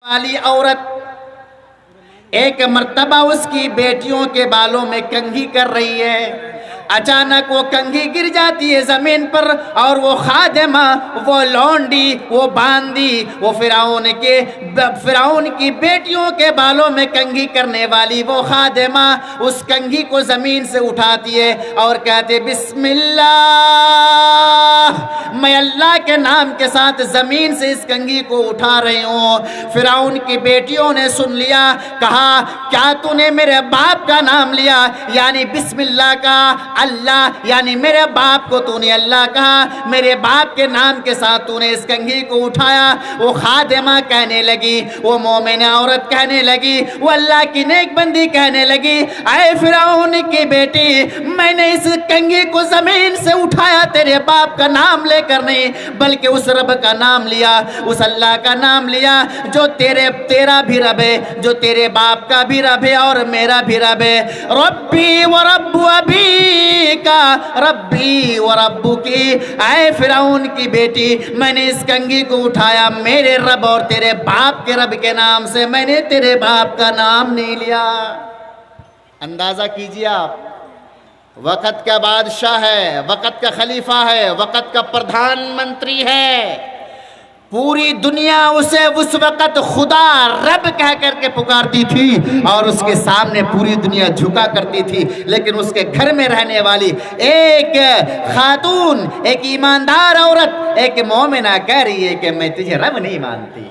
والی عورت ایک مرتبہ اس کی بیٹیوں کے بالوں میں کنگھی کر رہی ہے، اچانک وہ کنگھی گر جاتی ہے زمین پر، اور وہ خادمہ، وہ لونڈی، وہ باندی، وہ فرعون کی بیٹیوں کے بالوں میں کنگھی کرنے والی وہ خادمہ اس کنگھی کو زمین سے اٹھاتی ہے اور کہتے بسم اللہ، میں اللہ کے نام کے ساتھ زمین سے اس کنگھی کو اٹھا رہی ہوں۔ فرعون کی بیٹیوں نے سن لیا، کہا کیا تو نے میرے باپ کا نام لیا، یعنی بسم اللہ کا، اللہ یعنی میرے باپ کو تو نے اللہ کہا، میرے باپ کے نام کے ساتھ تو نے اس کنگھی کو اٹھایا۔ وہ خادمہ کہنے لگی، وہ مومن عورت کہنے لگی، وہ اللہ کی نیک بندی کہنے لگی، اے فرعون کی بیٹی، میں نے اس کنگھی کو زمین سے اٹھایا تیرے باپ کا نام لے کر نہیں، بلکہ اس رب کا نام لیا، اس اللہ کا نام لیا جو تیرا بھی رب ہے، جو تیرے باپ کا بھی رب ہے اور میرا بھی رب ہے۔ ربی و رب ابی کا، ربی و ربو کی، اے فرعون کی بیٹی، میں نے اس کنگھی کو اٹھایا میرے رب اور تیرے باپ کے رب کے نام سے، میں نے تیرے باپ کا نام نہیں لیا۔ اندازہ کیجئے آپ، وقت کا بادشاہ ہے، وقت کا خلیفہ ہے، وقت کا پردھان منتری ہے، پوری دنیا اسے اس وقت خدا رب کہہ کر کے پکارتی تھی اور اس کے سامنے پوری دنیا جھکا کرتی تھی، لیکن اس کے گھر میں رہنے والی ایک خاتون، ایک ایماندار عورت، ایک مومنہ کہہ رہی ہے کہ میں تجھے رب نہیں مانتی۔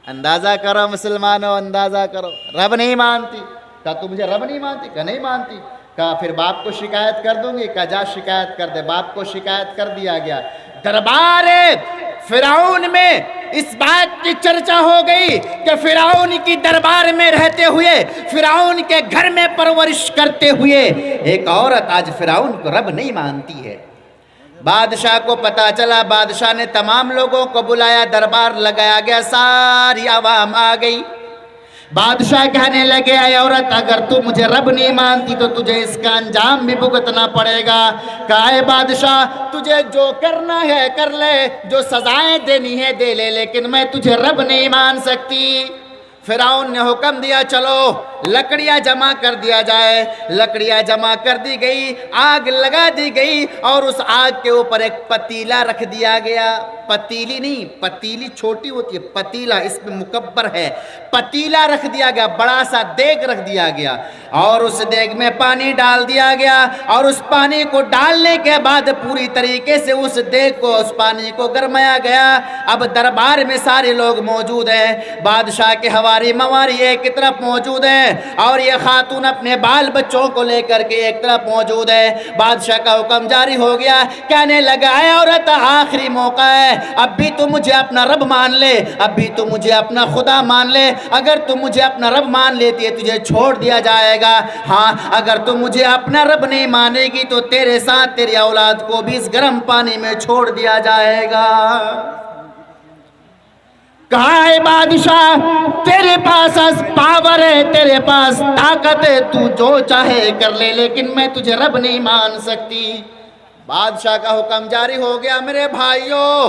اندازہ کرو مسلمانوں، اندازہ کرو، رب نہیں مانتی۔ کہا تو مجھے رب نہیں مانتی؟ کہا نہیں مانتی۔ کہا پھر باپ کو شکایت کر دوں گی؟ کہا جا شکایت کر دے۔ باپ کو شکایت کر دیا گیا۔ دربار فرعون میں اس بات کی چرچا ہو گئی کہ فرعون کی دربار میں رہتے ہوئے، فرعون کے گھر میں پرورش کرتے ہوئے ایک عورت آج فرعون کو رب نہیں مانتی ہے۔ بادشاہ کو پتا چلا، بادشاہ نے تمام لوگوں کو بلایا، دربار لگایا گیا، ساری عوام آ گئی۔ بادشاہ کہنے لگے اے عورت، اگر تو مجھے رب نہیں مانتی تو تجھے اس کا انجام بھی بھگتنا پڑے گا۔ کہا اے بادشاہ، تجھے جو کرنا ہے کر لے، جو سزائیں دینی ہے دے لے، لیکن میں تجھے رب نہیں مان سکتی۔ فرعون نے حکم دیا چلو لکڑیاں جمع کر دیا جائے۔ لکڑیاں جمع کر دی گئی، آگ لگا دی گئی، اور اس آگ کے اوپر ایک پتیلا رکھ دیا گیا۔ پتیلی نہیں، پتیلی چھوٹی ہوتی ہے، پتیلا اس میں مکبر ہے۔ پتیلا رکھ دیا گیا، بڑا سا دیگ رکھ دیا گیا، اور اس دیگ میں پانی ڈال دیا گیا، اور اس پانی کو ڈالنے کے بعد پوری طریقے سے اس دیگ کو، اس پانی کو گرمایا گیا۔ اب دربار میں سارے لوگ موجود ہیں، بادشاہ کے حواری مواری ایک طرف موجود ہیں، اور یہ خاتون اپنے بال بچوں کو لے کر کے ایک طرف موجود ہے۔ بادشاہ کا حکم جاری ہو گیا، کہنے لگا اے عورت، آخری موقع ہے، اب بھی تو مجھے اپنا رب مان لے، اب بھی تو مجھے اپنا خدا مان لے۔ اگر تو مجھے اپنا رب مان لیتی ہے تجھے چھوڑ دیا جائے گا، ہاں اگر تو مجھے اپنا رب نہیں مانے گی تو تیرے ساتھ تیری اولاد کو بھی اس گرم پانی میں چھوڑ دیا جائے گا۔ کہا اے بادشاہ، تیرے پاس پاور ہے، تیرے پاس طاقت ہے، تو جو چاہے کر لے، لیکن میں تجھے رب نہیں مان سکتی۔ بادشاہ کا حکم جاری ہو گیا۔ میرے بھائیوں،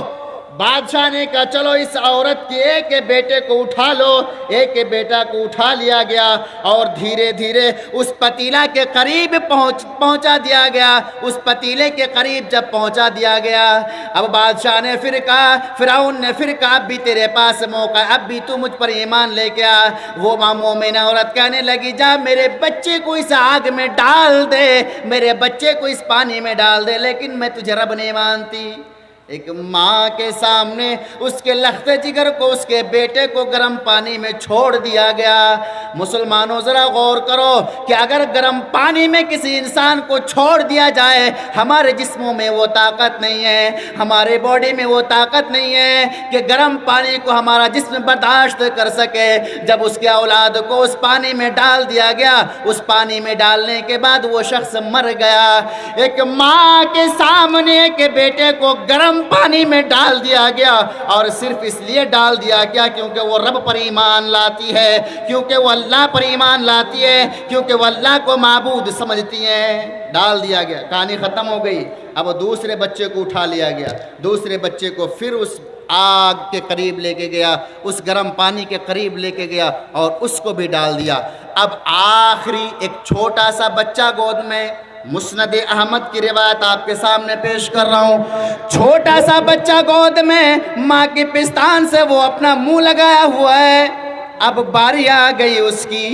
بادشاہ نے کہا چلو اس عورت کے ایک بیٹے کو اٹھا لو۔ ایک بیٹا کو اٹھا لیا گیا اور دھیرے دھیرے اس پتیلا کے قریب پہنچا دیا گیا۔ اس پتیلے کے قریب جب پہنچا دیا گیا، اب بادشاہ نے پھر کہا، فرعون نے پھر کہا اب بھی تیرے پاس موقع ہے، اب بھی تو مجھ پر ایمان لے کے آ۔ وہ مومنہ عورت کہنے لگی جا میرے بچے کو اس آگ میں ڈال دے، میرے بچے کو اس پانی میں ڈال دے، لیکن میں تجھے رب نہیں مانتی۔ ایک ماں کے سامنے اس کے لخت جگر کو، اس کے بیٹے کو گرم پانی میں چھوڑ دیا گیا۔ مسلمانوں ذرا غور کرو کہ اگر گرم پانی میں کسی انسان کو چھوڑ دیا جائے، ہمارے جسموں میں وہ طاقت نہیں ہے، ہمارے باڈی میں وہ طاقت نہیں ہے کہ گرم پانی کو ہمارا جسم برداشت کر سکے۔ جب اس کے اولاد کو اس پانی میں ڈال دیا گیا، اس پانی میں ڈالنے کے بعد وہ شخص مر گیا۔ ایک ماں کے سامنے ایک بیٹے کو گرم پانی میں ڈال دیا گیا، اور صرف اس لیے ڈال دیا گیا کیونکہ وہ رب پر ایمان لاتی ہے، کیونکہ وہ اللہ پر ایمان لاتی ہے، کیونکہ وہ اللہ کو معبود سمجھتی ہیں۔ ڈال دیا گیا، کہانی ختم ہو گئی۔ اب دوسرے بچے کو اٹھا لیا گیا، دوسرے بچے کو پھر اس آگ کے قریب لے کے گیا، اس گرم پانی کے قریب لے کے گیا اور اس کو بھی ڈال دیا۔ اب آخری ایک چھوٹا سا بچہ گود میں، مسند احمد کی روایت آپ کے سامنے پیش کر رہا ہوں، چھوٹا سا بچہ گود میں، ماں کے پستان سے وہ اپنا منہ لگایا ہوا ہے۔ اب باری آ گئی اس کی،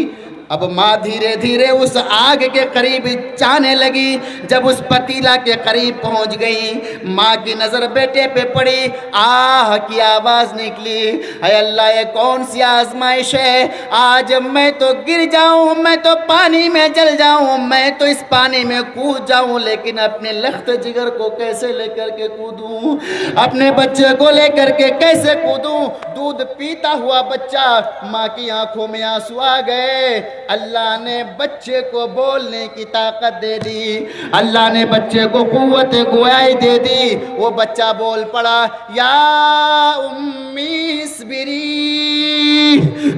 اب ماں دھیرے دھیرے اس آگ کے قریب جانے لگی۔ جب اس پتیلا کے قریب پہنچ گئی، ماں کی نظر بیٹے پہ پڑی، آہ کی آواز نکلی، اے اللہ یہ کون سی آزمائش ہے، آج میں تو گر جاؤں، میں تو پانی میں جل جاؤں، میں تو اس پانی میں کود جاؤں، لیکن اپنے لخت جگر کو کیسے لے کر کے کودوں، اپنے بچے کو لے کر کے کیسے کودوں۔ دودھ پیتا ہوا بچہ، ماں کی آنکھوں میں آنسو آ گئے۔ اللہ نے بچے کو بولنے کی طاقت دے دی، اللہ نے بچے کو قوت گویائی دے دی۔ وہ بچہ بول پڑا، یا امی اصبری،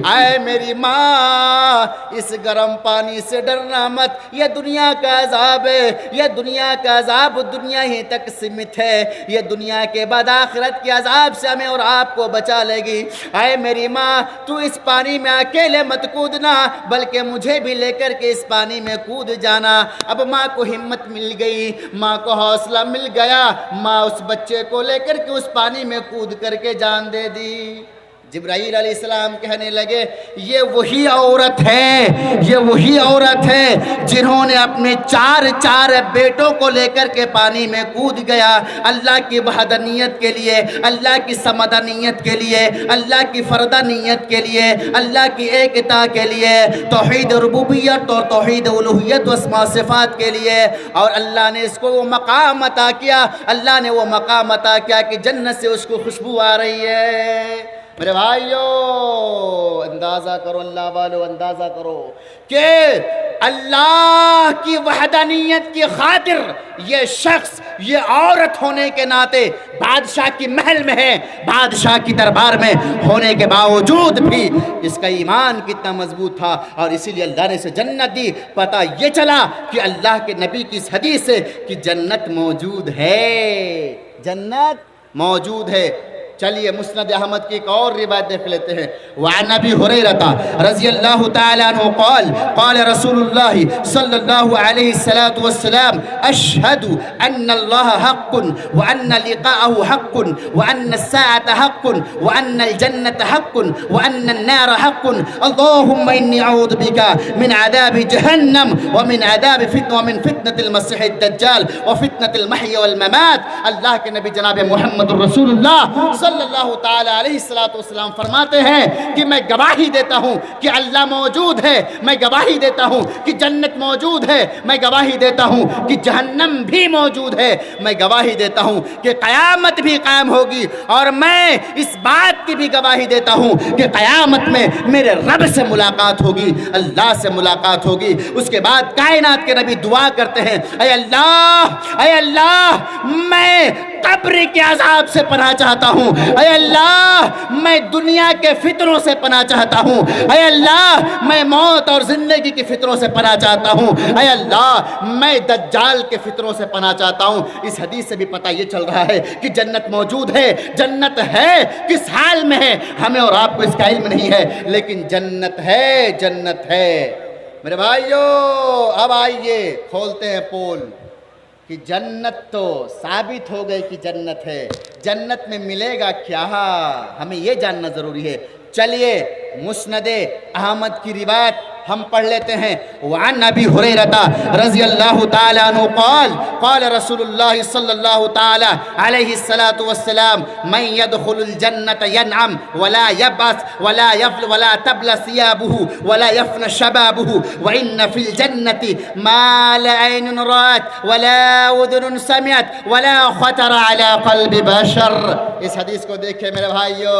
اے میری ماں اس گرم پانی سے ڈرنا مت، یہ دنیا کا عذاب ہے، یہ دنیا کا عذاب دنیا ہی تک سمت ہے، یہ دنیا کے بعد آخرت کے عذاب سے ہمیں اور آپ کو بچا لے گی۔ اے میری ماں تو اس پانی میں اکیلے مت کودنا، بلکہ مجھے بھی لے کر کے اس پانی میں کود جانا۔ اب ماں کو ہمت مل گئی، ماں کو حوصلہ مل گیا، ماں اس بچے کو لے کر کے اس پانی میں کود کر کے جان دے دی۔ جبرائیل علیہ السلام کہنے لگے، یہ وہی عورت ہے، یہ وہی عورت ہے جنہوں نے اپنے چار بیٹوں کو لے کر کے پانی میں کود گیا، اللہ کی وحدانیت کے لیے، اللہ کی سمدانیت کے لیے، اللہ کی فردانیت کے لیے، اللہ کی ایکتا کے لیے، توحید ربوبیت اور توحید الوہیت و اسماء و صفات کے لیے۔ اور اللہ نے اس کو وہ مقام عطا کیا، اللہ نے وہ مقام عطا کیا کہ جنت سے اس کو خوشبو آ رہی ہے۔ میرے بھائیو اندازہ کرو، اللہ والو اندازہ کرو کہ اللہ کی وحدانیت کی خاطر یہ شخص، یہ عورت ہونے کے ناطے بادشاہ کی محل میں ہے، بادشاہ کی دربار میں ہونے کے باوجود بھی اس کا ایمان کتنا مضبوط تھا، اور اسی لیے اللہ نے اسے جنت دی۔ پتہ یہ چلا کہ اللہ کے نبی کی اس حدیث سے کہ جنت موجود ہے، جنت موجود ہے۔ چلیے مسند احمد کی ایک اور روایت دیکھ لیتے ہیں۔ وعن ابی ہریرہ رضی اللہ تعالی عنہ قال قال رسول اللہ صلی اللہ علیہ وسلم اشہد ان اللہ حق وان لقاءه حق وان الساعة حق وان الجنة حق وان النار حق اللهم انی اعوذ بک من عذاب جہنم ومن عذاب ومن فتنة المسیح الدجال وفتنة المحی والممات۔ اللہ کے نبی جناب محمد رسول اللہ صلی اللہ تعالی علیہ السلام فرماتے ہیں کہ میں گواہی دیتا ہوں کہ اللہ موجود ہے، میں گواہی دیتا ہوں کہ جنت موجود ہے، میں گواہی دیتا ہوں کہ جہنم بھی موجود ہے، میں گواہی دیتا ہوں کہ قیامت بھی قائم ہوگی، اور میں اس بات کی بھی گواہی دیتا ہوں کہ قیامت میں میرے رب سے ملاقات ہوگی، اللہ سے ملاقات ہوگی۔ اس کے بعد کائنات کے نبی دعا کرتے ہیں، اے اللہ میں قبر کے عذاب سے پناہ چاہتا ہوں، اے اللہ میں دنیا کے فتنوں سے پناہ چاہتا ہوں، اے اللہ میں موت اور زندگی کی فتنوں سے پناہ چاہتا ہوں، اے اللہ میں دجال کے فتنوں سے پناہ چاہتا ہوں۔ اس حدیث سے بھی پتہ یہ چل رہا ہے کہ جنت موجود ہے، جنت ہے، کس حال میں ہے ہمیں اور آپ کو اس کا علم نہیں ہے، لیکن جنت ہے، جنت ہے۔ میرے بھائیو اب آئیے کھولتے ہیں پول کہ جنت تو ثابت ہو گئی کہ جنت ہے، جنت میں ملے گا کیا، ہمیں یہ جاننا ضروری ہے۔ چلیے مسند احمد کی روایت ہم پڑھ لیتے ہیں۔ وعن ابی ہریرہ رضی اللہ تعالی عنہ قال قال رسول اللہ صلی اللہ تعالی علیہ السلام من يدخل الجنة ينعم ولا يبعث ولا يفل ولا تبلى ثيابه ولا يفنى شبابه وإن في الجنة ما لا عين رأت ولا اذن سمعت ولا خطر على قلب بشر۔ اس حدیث کو دیکھیں میرے بھائیو،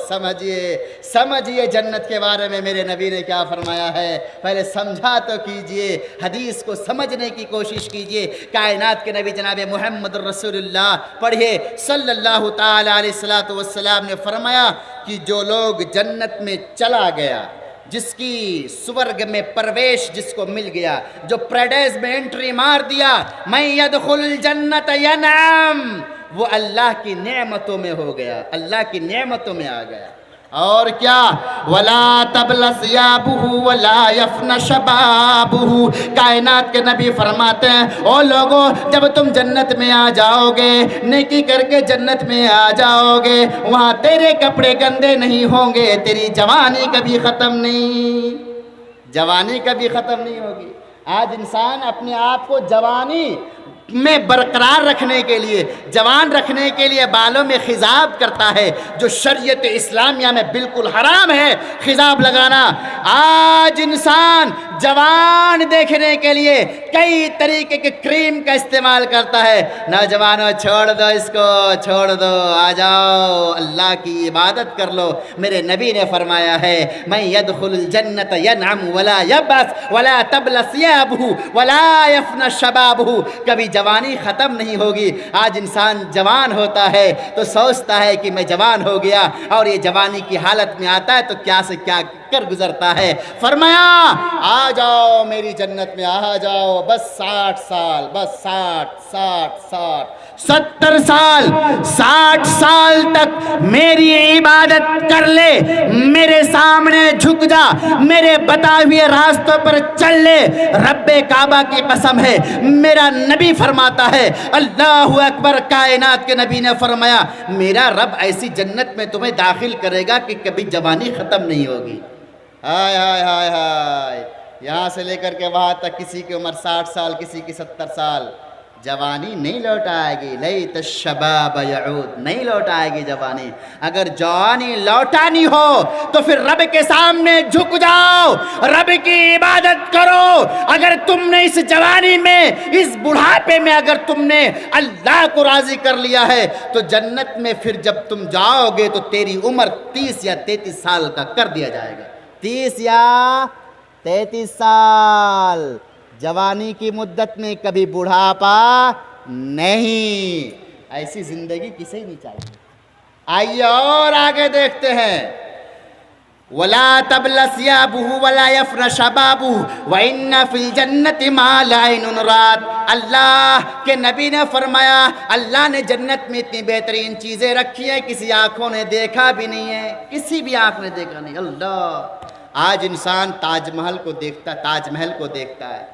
سمجھیے جنت کے بارے میں میرے نبی نے کیا فرمایا ہے، پہلے سمجھا تو کیجئے، حدیث کو سمجھنے کی کوشش کیجئے۔ کائنات کے نبی جناب محمد رسول اللہ پڑھیے صلی اللہ تعالی علیہ وسلم نے فرمایا کہ جو لوگ جنت میں چلا گیا، جس کی سورگ میں پرویش جس کو مل گیا، جو پیراڈائز میں انٹری مار دیا، من یدخل الجنت ینعم، وہ اللہ کی نعمتوں میں ہو گیا، اللہ کی نعمتوں میں آ گیا۔ اور کیا؟ وَلَا تَبْلَ ثِيَابُهُ وَلَا يَفْنَ شَبَابُهُ، کائنات کے نبی فرماتے ہیں او لوگوں، جب تم جنت میں آ جاؤ گے، نیکی کر کے جنت میں آ جاؤ گے، وہاں تیرے کپڑے گندے نہیں ہوں گے، تیری جوانی کبھی ختم نہیں، جوانی کبھی ختم نہیں ہوگی۔ آج انسان اپنے آپ کو جوانی میں برقرار رکھنے کے لیے، جوان رکھنے کے لیے بالوں میں خضاب کرتا ہے، جو شریعت اسلامیہ میں بالکل حرام ہے خضاب لگانا۔ آج انسان جوان دیکھنے کے لیے کئی طریقے کے کریم کا استعمال کرتا ہے۔ نوجوانوں چھوڑ دو اس کو، چھوڑ دو، آ جاؤ اللہ کی عبادت کر لو۔ میرے نبی نے فرمایا ہے من يدخل الجنت ینعم ولا یبس ولا تبل ثیابہ ولا یفن شبابہ، کبھی جوانی ختم نہیں ہوگی۔ آج انسان جوان ہوتا ہے تو سوچتا ہے کہ میں جوان ہو گیا، اور یہ جوانی کی حالت میں آتا ہے تو کیا سے کیا کر گزرتا ہے۔ فرمایا آ جاؤ میری جنت میں، آ جاؤ، بس 60 سال، بس 60 70 سال، 60 سال تک میری عبادت کر لے، میرے سامنے جھک جا، میرے بتائے ہوئے راستوں پر چل لے۔ رب کعبہ کی قسم ہے، میرا نبی فرماتا ہے، اللہ اکبر، کائنات کے نبی نے فرمایا میرا رب ایسی جنت میں تمہیں داخل کرے گا کہ کبھی جوانی ختم نہیں ہوگی۔ ہائے ہائے ہائے ہائے، یہاں سے لے کر کے وہاں تک کسی کی عمر 60 سال، کسی کی 70 سال، جوانی نہیں لوٹ آئے گی۔ لیت الشباب یعود، نہیں لوٹ آئے گی جوانی۔ اگر جوانی لوٹانی ہو تو پھر رب کے سامنے جھک جاؤ، رب کی عبادت کرو۔ اگر تم نے اس جوانی میں، اس بڑھاپے میں اگر تم نے اللہ کو راضی کر لیا ہے تو جنت میں پھر جب تم جاؤ گے تو تیری عمر 30 یا 33 سال کا کر دیا جائے گا۔ 30 یا 33 سال جوانی کی مدت میں، کبھی بڑھاپا نہیں۔ ایسی زندگی کسے ہی نہیں چاہیے۔ آئیے اور آگے دیکھتے ہیں، وَلَا تَبْلَ ثِيَابُهُ وَلَا يَفْنَ شَبَابُهُ وَإِنَّ فِي الْجَنَّةِ مَا لَا عَيْنٌ رَأَتْ۔ اللہ کے نبی نے فرمایا اللہ نے جنت میں اتنی بہترین چیزیں رکھی ہیں کسی آنکھوں نے دیکھا بھی نہیں ہے، کسی بھی آنکھ نے دیکھا نہیں۔ اللہ، آج انسان تاج محل کو دیکھتا، تاج محل کو دیکھتا ہے،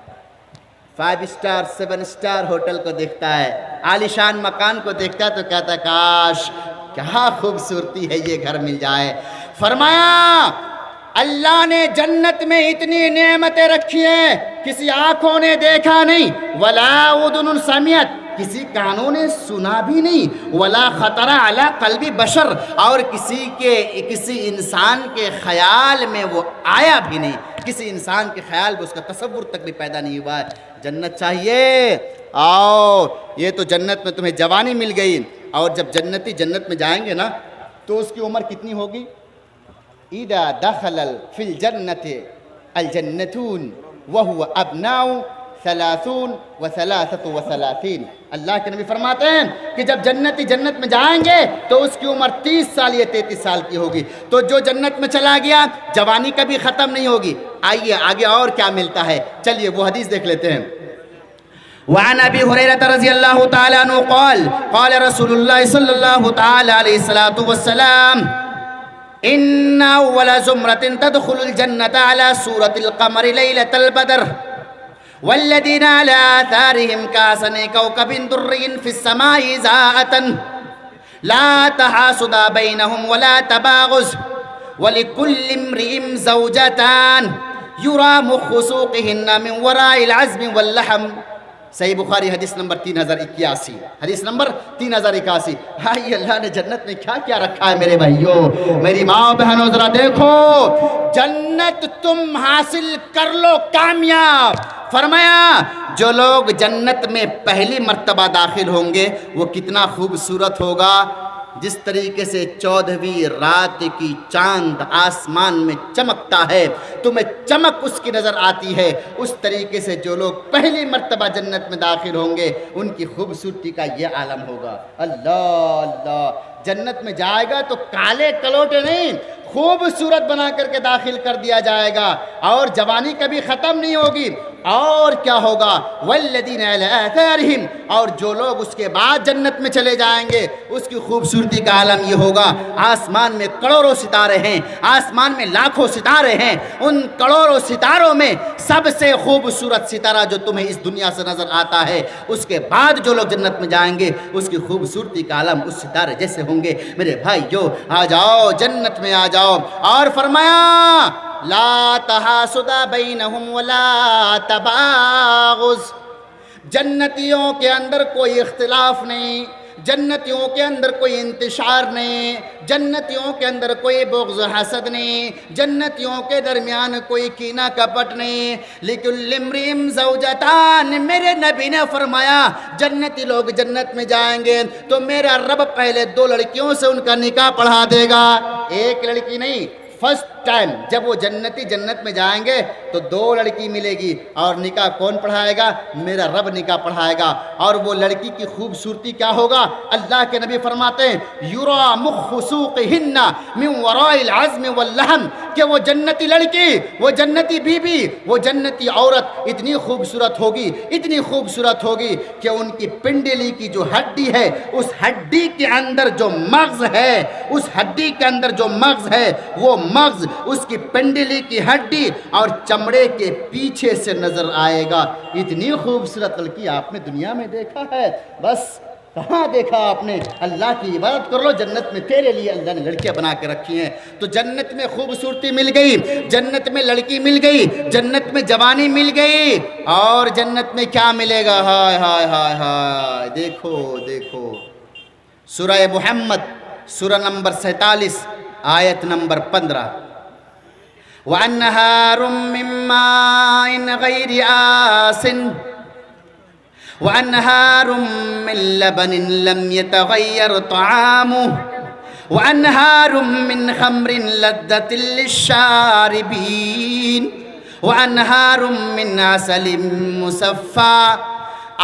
5 اسٹار 7 اسٹار ہوٹل کو دیکھتا ہے، عالیشان مکان کو دیکھتا ہے تو کہتا ہے کاش کیا خوبصورتی ہے یہ گھر مل جائے۔ فرمایا اللہ نے جنت میں اتنی نعمتیں رکھی ہیں کسی آنکھوں نے دیکھا نہیں، ولا اذن سمعت، کسی کانوں نے سنا بھی نہیں، ولا خطر علی قلب بشر، اور کسی انسان کے خیال میں وہ آیا بھی نہیں، کسی انسان کے خیال میں اس کا تصور تک بھی پیدا نہیں ہوا ہے۔ جنت چاہیے؟ آؤ، یہ تو جنت میں تمہیں جوانی مل گئی، اور جب جنتی جنت میں جائیں گے نا تو اس کی عمر کتنی ہوگی؟ اذا دخل فی الجنت الجنتون وهو ابناء 30 و 33۔ اللہ کے نبی فرماتے ہیں کہ جب جنتی جنت میں جائیں گے تو اس کی عمر 30 سال یا 33 سال کی ہوگی۔ تو جو جنت میں چلا گیا جوانی کبھی ختم نہیں ہوگی۔ آئیے آگے اور کیا ملتا ہے، چلیے وہ حدیث دیکھ لیتے ہیں۔ وعن ابی ہریرہ رضی اللہ تعالی عنہ قال قال رسول اللہ صلی اللہ تعالی علیہ وسلم ان اول زمرۃ تدخل الجنۃ علی صورۃ القمر لیلۃ البدر والذین علی آثارهم کاسن کوكب دري في السماء زاءة لا تحاسد بینهم ولا تباغض ولكل امرئ زوجتان يرى مخ سوقهن من وراء العظم واللحم۔ صحیح بخاری حدیث نمبر 3081، حدیث نمبر 3081۔ ہائی اللہ نے جنت میں کیا کیا رکھا ہے میرے بھائیوں، میری ماں بہنوں، ذرا دیکھو، جنت تم حاصل کر لو کامیاب۔ فرمایا جو لوگ جنت میں پہلی مرتبہ داخل ہوں گے وہ کتنا خوبصورت ہوگا، جس طریقے سے 14ویں رات کی چاند آسمان میں چمکتا ہے، تمہیں چمک اس کی نظر آتی ہے، اس طریقے سے جو لوگ پہلی مرتبہ جنت میں داخل ہوں گے ان کی خوبصورتی کا یہ عالم ہوگا۔ اللہ اللہ، جنت میں جائے گا تو کالے کلوٹے نہیں، خوبصورت بنا کر کے داخل کر دیا جائے گا، اور جوانی کبھی ختم نہیں ہوگی۔ اور کیا ہوگا؟ والذین علی آثارہم، اور جو لوگ اس کے بعد جنت میں چلے جائیں گے اس کی خوبصورتی کا عالم یہ ہوگا، آسمان میں کروڑوں ستارے ہیں، آسمان میں لاکھوں ستارے ہیں، ان کروڑوں ستاروں میں سب سے خوبصورت ستارہ جو تمہیں اس دنیا سے نظر آتا ہے، اس کے بعد جو لوگ جنت میں جائیں گے اس کی خوبصورتی کا عالم اس ستارے جیسے ہوں گے۔ میرے بھائیو آ جاؤ، جنت میں آ جاؤ۔ اور فرمایا لا تحاسد بینہم ولا تباغض، جنتیوں کے اندر کوئی اختلاف نہیں، جنتیوں کے اندر کوئی انتشار نہیں، جنتیوں کے اندر کوئی بغض حسد نہیں، جنتیوں کے درمیان کوئی کینہ کپٹ نہیں۔ لِكُلِّ امْرِئٍ زَوْجَتَانِ، میرے نبی نے فرمایا جنتی لوگ جنت میں جائیں گے تو میرا رب پہلے 2 لڑکیوں سے ان کا نکاح پڑھا دے گا، ایک لڑکی نہیں، فرسٹ ٹائم جب وہ جنتی جنت میں جائیں گے تو 2 لڑکی ملے گی، اور نکاح کون پڑھائے گا؟ میرا رب نکاح پڑھائے گا۔ اور وہ لڑکی کی خوبصورتی کیا ہوگا؟ اللہ کے نبی فرماتے ہیں یُرَى مُخُّ سُوقِهِنَّ مِنْ وَرَاءِ الْعَظْمِ وَاللَّحْمِ، کہ وہ جنتی لڑکی، وہ جنتی بی بی، وہ جنتی عورت اتنی خوبصورت ہوگی، اتنی خوبصورت ہوگی کہ ان کی پنڈلی کی جو ہڈی ہے، اس ہڈی کے اندر جو مغز ہے، اس ہڈی کے اندر جو مغز ہے، وہ مغز اس کی پنڈلی کی ہڈی اور چمڑے کے پیچھے سے نظر آئے گا۔ اتنی خوبصورت لڑکی آپ نے دنیا میں دیکھا ہے؟ بس کہاں دیکھا آپ نے؟ اللہ کی عبادت کر لو، جنت میں تیرے لیے اللہ نے لڑکیاں بنا کے رکھی ہیں۔ تو جنت میں خوبصورتی مل گئی، جنت میں لڑکی مل گئی، جنت میں جوانی مل گئی، اور جنت میں کیا ملے گا؟ ہائے ہائے ہائے ہائے، دیکھو دیکھو سورہ محمد سورہ نمبر 47 آیت نمبر 15، وَأَنْهَارٌ مِّن مَّاءٍ غَيْرِ آسِنٍ وَأَنْهَارٌ مِّن لَّبَنٍ لَّمْ يَتَغَيَّرْ طَعَامُهُ وَأَنْهَارٌ مِّن خَمْرٍ لَّذَّةٍ لِّلشَّارِبِينَ وَأَنْهَارٌ مِّن عَسَلٍ مُّصَفًّى۔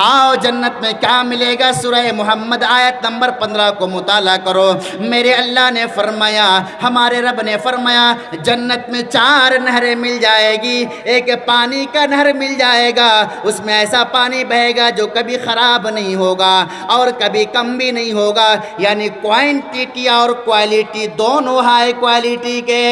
آؤ جنت میں کیا ملے گا؟ سورہ محمد آیت نمبر 15 کو مطالعہ کرو۔ میرے اللہ نے فرمایا، ہمارے رب نے فرمایا جنت میں 4 نہریں مل جائے گی۔ ایک پانی کا نہر مل جائے گا، اس میں ایسا پانی بہے گا جو کبھی خراب نہیں ہوگا اور کبھی کم بھی نہیں ہوگا، یعنی کوانٹٹی اور کوالٹی دونوں ہائی کوالٹی کے۔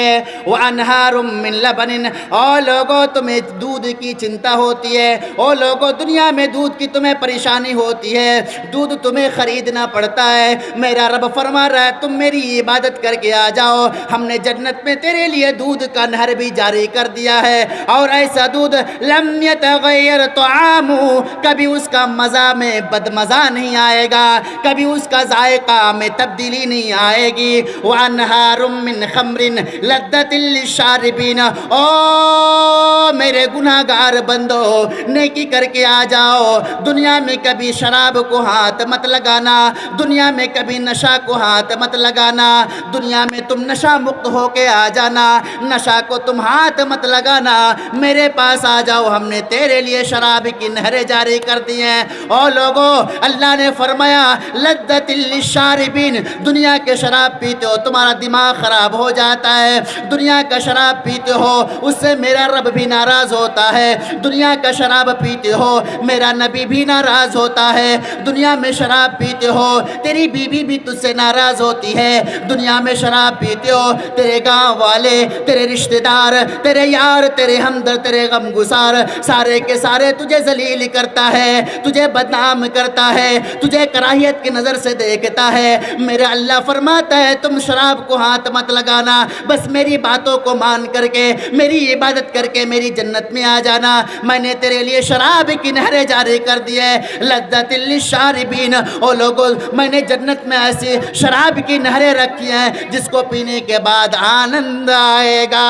وَأَنْهَارٌ مِّن لَبَنٍ، او لوگوں تمہیں دودھ کی چنتا ہوتی ہے، او لوگوں دنیا میں دودھ کی تمہیں پریشانی ہوتی ہے، دودھ تمہیں خریدنا پڑتا ہے، میرا رب فرما رہا ہے تم میری عبادت کر کے آ جاؤ، ہم نے جنت میں تیرے لیے دودھ کا نہر بھی جاری کر دیا ہے، اور ایسا دودھ لم یتغیر طعامہ، کبھی اس کا مزہ میں بدمزہ نہیں آئے گا، کبھی اس کا ذائقہ میں تبدیلی نہیں آئے گی۔ وَأَنْهَارٌ مِّنْ خَمْرٍ لَذَّةٍ لِّلشَّارِبِينَ، او میرے گناہ گار بندو نیکی کر کے آ جاؤ، دنیا میں کبھی شراب کو ہاتھ مت لگانا، دنیا میں کبھی نشہ کو ہاتھ مت لگانا، دنیا میں تم نشہ مکت ہو کے آ جانا، نشہ کو تم ہاتھ مت لگانا، میرے پاس آ جاؤ، ہم نے تیرے لیے شراب کی نہریں جاری کر دی ہیں۔ او لوگوں، اللہ نے فرمایا لذۃ للشاربین، دنیا کے شراب پیتے ہو تمہارا دماغ خراب ہو جاتا ہے، دنیا کا شراب پیتے ہو اس سے میرا رب بھی ناراض ہوتا ہے، دنیا کا شراب پیتے ہو میرا نبی بھی ناراض ہوتا ہے، دنیا میں شراب پیتے ہو تیری بیوی بھی تجھ سے ناراض ہوتی ہے، دنیا میں شراب پیتے ہو تیرے گاؤں والے، تیرے رشتہ دار، تیرے یار، تیرے ہمدرد، تیرے غم گسار سارے کے سارے تجھے ذلیل کرتا ہے، تجھے بدنام کرتا ہے، تجھے کراہیت کی نظر سے دیکھتا ہے۔ میرا اللہ فرماتا ہے تم شراب کو ہاتھ مت لگانا، بس میری باتوں کو مان کر کے میری عبادت کر کے میری جنت میں آ جانا، میں نے تیرے لیے شراب کی نہریں جاری کر دی ہے، لذۃ للشاربین۔ او لوگوں، میں نے جنت میں ایسی شراب کی نہریں رکھی ہیں جس کو پینے کے بعد آنند آئے گا۔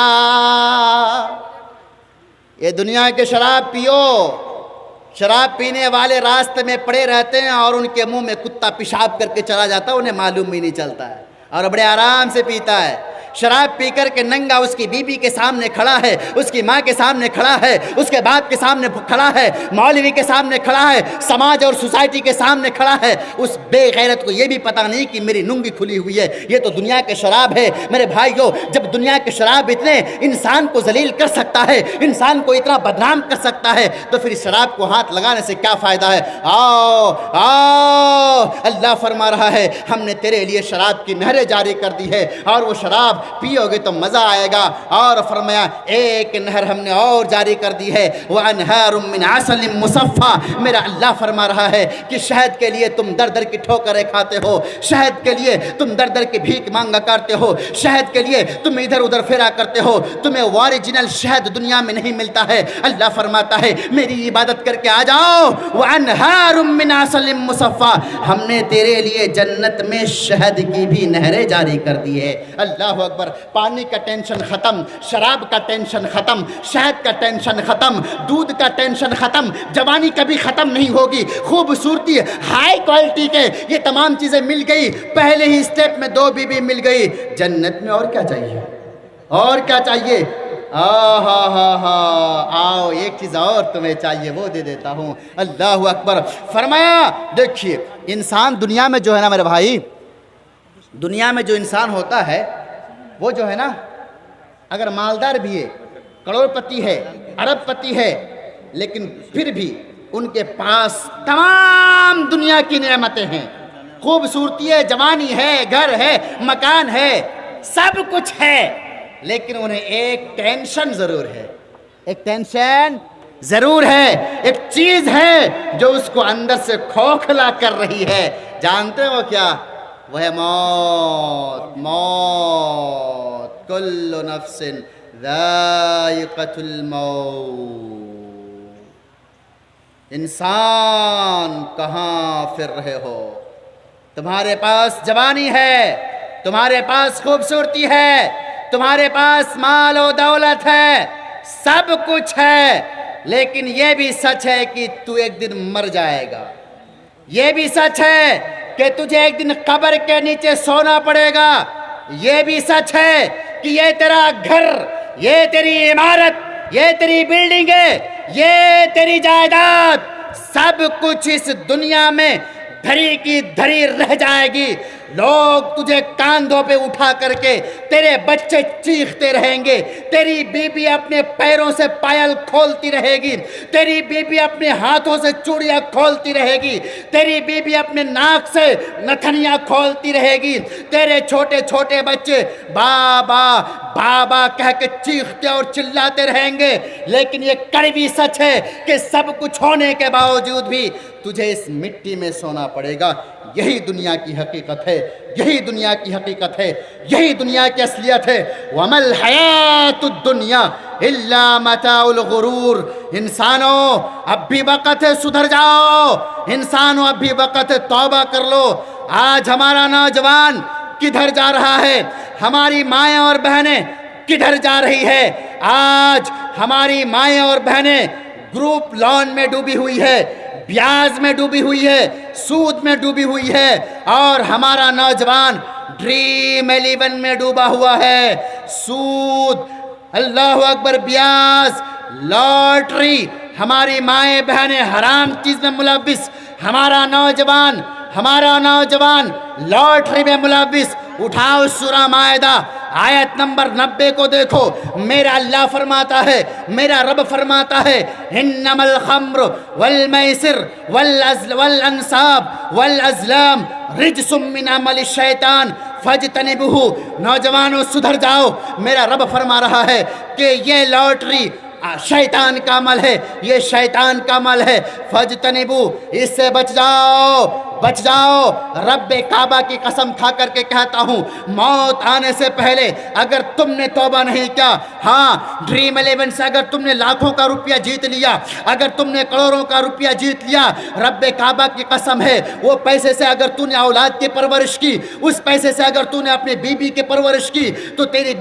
یہ دنیا کے شراب پیو، شراب پینے والے راستے میں پڑے رہتے ہیں اور ان کے منہ میں کتا پیشاب کر کے چلا جاتا ہے، انہیں معلوم بھی نہیں چلتا ہے، اور بڑے آرام سے پیتا ہے۔ شراب پی کر کے ننگا اس کی بیوی کے سامنے کھڑا ہے، اس کی ماں کے سامنے کھڑا ہے، اس کے باپ کے سامنے کھڑا ہے، مولوی کے سامنے کھڑا ہے، سماج اور سوسائٹی کے سامنے کھڑا ہے، اس بے غیرت کو یہ بھی پتہ نہیں کہ میری ننگی کھلی ہوئی ہے، یہ تو دنیا کے شراب ہے۔ میرے بھائیو، جب دنیا کے شراب اتنے انسان کو ذلیل کر سکتا ہے، انسان کو اتنا بدنام کر سکتا ہے، تو پھر شراب کو ہاتھ لگانے سے کیا فائدہ ہے؟ آؤ آؤ، اللہ فرما رہا ہے ہم نے تیرے لیے شراب کی نہریں جاری کر دی ہے، اور وہ شراب پیو گے تو مزہ آئے گا۔ اور فرمایا ایک نہر ہم نے اور جاری کر دی ہے، وَأَنْهَارٌ مِّنْ عَسَلٍ مُّصَفًّى، میرا اللہ فرما رہا ہے کہ شہد کے لیے تم در در کی ٹھوکریں کھاتے ہو، شہد کے لیے تم در در کی بھیک مانگا کرتے ہو، شہد کے لیے تم ادھر ادھر پھرا کرتے ہو، تمہیں اوریجنل شہد دنیا میں نہیں ملتا ہے۔ اللہ فرماتا ہے میری عبادت کر کے آ جاؤ، وَأَنْهَارٌ مِّنْ عَسَلٍ مُّصَفًّى، ہم نے تیرے لیے جنت میں شہد کی بھی نہریں جاری کر دی ہے۔ اللہ اکبر، پانی کا ٹینشن ختم، شراب کا ٹینشن ختم، شہد کا ٹینشن ختم، دودھ کا ٹینشن ختم، جوانی کبھی ختم نہیں ہوگی، خوبصورتی ہائی کوالٹی کے یہ تمام چیزیں مل گئی، پہلے ہی سٹیپ میں 2 بیوی مل گئی، جنت میں اور کیا چاہیے؟ اور کیا چاہیے؟ آؤ ایک چیز اور تمہیں چاہیے وہ دے دیتا ہوں۔ اللہ اکبر، فرمایا دیکھیے انسان دنیا میں جو ہے نا میرے بھائی، دنیا میں جو انسان ہوتا ہے وہ جو ہے نا، اگر مالدار بھی ہے، کروڑ پتی ہے، ارب پتی ہے، لیکن پھر بھی ان کے پاس تمام دنیا کی نعمتیں ہیں، خوبصورتی ہے، جوانی ہے، گھر ہے، مکان ہے، سب کچھ ہے، لیکن انہیں ایک ٹینشن ضرور ہے، ایک ٹینشن ضرور ہے، ایک چیز ہے جو اس کو اندر سے کھوکھلا کر رہی ہے۔ جانتے ہو کیا؟ وہ ہے موت۔ موت، کل نفس ذائقۃ الموت۔ انسان کہاں پھر رہے ہو؟ تمہارے پاس جوانی ہے، تمہارے پاس خوبصورتی ہے، تمہارے پاس مال و دولت ہے، سب کچھ ہے، لیکن یہ بھی سچ ہے کہ تو ایک دن مر جائے گا۔ یہ بھی سچ ہے کہ تجھے ایک دن قبر کے نیچے سونا پڑے گا۔ یہ بھی سچ ہے کہ یہ تیرا گھر، یہ تیری عمارت، یہ تیری بلڈنگ ہے، یہ تیری جائیداد، سب کچھ اس دنیا میں دھری کی دھری رہ جائے گی۔ لوگ تجھے کاندھوں پہ اٹھا کر کے، تیرے بچے چیختے رہیں گے، تیری بیوی اپنے پیروں سے پائل کھولتی رہے گی، تیری بیوی اپنے ہاتھوں سے چوڑیاں کھولتی رہے گی، تیری بیوی اپنے ناک سے نتھنیاں کھولتی رہے گی، تیرے چھوٹے چھوٹے بچے بابا بابا کہہ کے چیختے اور چلاتے رہیں گے۔ لیکن یہ کڑوی سچ ہے کہ سب کچھ ہونے کے باوجود بھی تجھے اس مٹی میں سونا پڑے گا۔ یہی دنیا کی حقیقت ہے، یہی دنیا کی حقیقت ہے، یہی دنیا کی اصلیت ہے۔ وَمَا الْحَيَاةُ الدُّنْيَا إِلَّا مَتَاعُ الْغُرُورِ۔ انسانوں اب بھی وقت ہے سدھر جاؤ، انسانوں اب بھی وقت ہے توبہ کر لو۔ آج ہمارا نوجوان کدھر جا رہا ہے؟ ہماری مائیں اور بہنیں کدھر جا رہی ہے؟ آج ہماری مائیں اور بہنیں گروپ لون میں ڈوبی ہوئی ہے، بیاج میں ڈوبی ہوئی ہے، سود میں ڈوبی ہوئی ہے، اور ہمارا نوجوان ڈریم 11 میں ڈوبا ہوا ہے۔ سود، اللہ اکبر، بیاج، لاٹری، ہماری مائیں بہنیں حرام چیز میں ملوث، ہمارا نوجوان لاٹری میں ملوث۔ اٹھاؤ سورہ مائدہ آیت نمبر 90 کو دیکھو، میرا اللہ فرماتا ہے، میرا رب فرماتا ہے، انما الخمر والمیسر والانصاب والازلام رجس من عمل الشیطان فاجتنبوہ۔ نوجوانوں سدھر جاؤ، میرا رب فرما رہا ہے کہ یہ لاٹری شیطان کا عمل ہے، یہ شیطان کا عمل ہے، فاجتنبوہ، اس سے بچ جاؤ، بچ جاؤ۔ رب کعبہ کی قسم کھا کر کے کہتا ہوں، موت آنے سے پہلے اگر تم نے توبہ نہیں کیا، ہاں ڈریم 11 سے اگر تم نے لاکھوں کا روپیہ جیت لیا، اگر تم نے کروڑوں کا روپیہ جیت لیا، رب کعبہ کی قسم ہے وہ پیسے سے اگر تو نے اولاد کی پرورش کی، اس پیسے سے اگر تو نے اپنی بیوی کی پرورش کی، تو تیری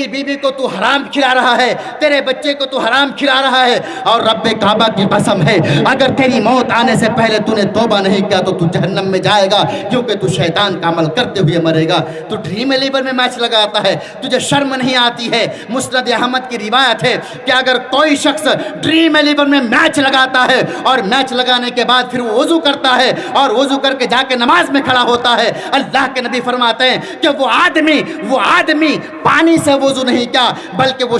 بیوی کو تو حرام کھلا رہا ہے، تیرے بچے کو تو حرام کھلا رہا ہے۔ اور رب کعبہ کی قسم ہے اگر تیری موت آنے سے پہلے تو نے توبہ نہیں کیا، گیا تو تو جہنم میں جائے گا، کیونکہ تو شیطان کا عمل کرتے ہوئے مرے گا۔ تو ڈریم 11 میں میچ لگاتا ہے، تجھے شرم نہیں آتی ہے؟ مسند احمد کی روایت ہے کہ اگر کوئی شخص ڈریم 11 میں میچ لگاتا ہے اور میچ لگانے کے بعد پھر وہ وضو کرتا ہے اور وضو کر کے جا کے نماز میں کھڑا ہوتا ہے، اللہ کے نبی فرماتے ہیں کہ وہ آدمی پانی سے وضو نہیں کیا بلکہ وہ